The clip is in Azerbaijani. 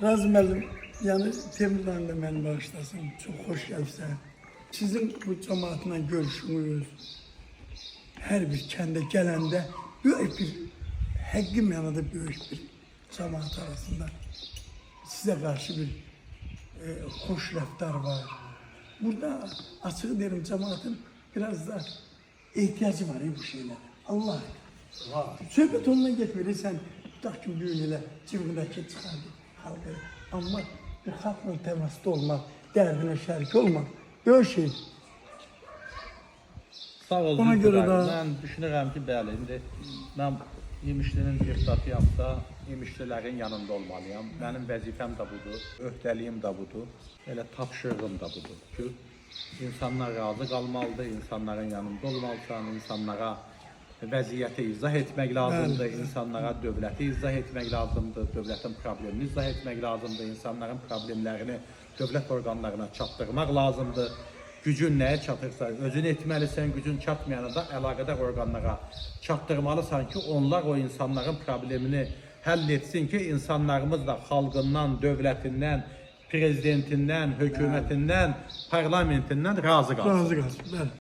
Razı müəllim, yəni Temurdan da məni bağışlasın, çox xoş gəlibsən. Sizin bu cəmaatla görüşünüz, hər bir kəndə gələndə böyük bir, həqiqi mənada böyük bir cəmaat arasında sizə qarşı bir xoş rəftar var. Burada açıq deyirəm, cəmaatın biraz da ehtiyacı var bu şeylərə. Allah var. Söhbət ondan getmir, sən tutaq ki, bu gün elə cibindəki çıxardı xalqı. Amma bir xalqla təmasda olmaq, dərdinə şərik olmaq, böyük şey. Sağ ol. Ona görə də mən düşünürəm ki, bəli, indi mən İmişlinin deputatıyamsa, İmişlilərin yanında olmalıyam. Mənim vəzifəm də budur, öhdəliyim də budur, elə tapşırığım da budur ki, insanlar razı qalmalıdır, insanların yanında olmalısan, insanlara vəziyyəti izah etmək lazımdır, insanlara dövləti izah etmək lazımdır, dövlətin problemini izah etmək lazımdır, insanların problemlərini dövlət orqanlarına çatdırmaq lazımdır. Gücün nəyə çatırsa, özün etməlisən, gücün çatmayana da əlaqədar orqanlara çatdırmalısan ki, onlar o insanların problemini həll etsin ki, insanlarımız da xalqından, dövlətindən, prezidentindən, hökumətindən, parlamentindən razı qalsın. razı qalsın. Bəli.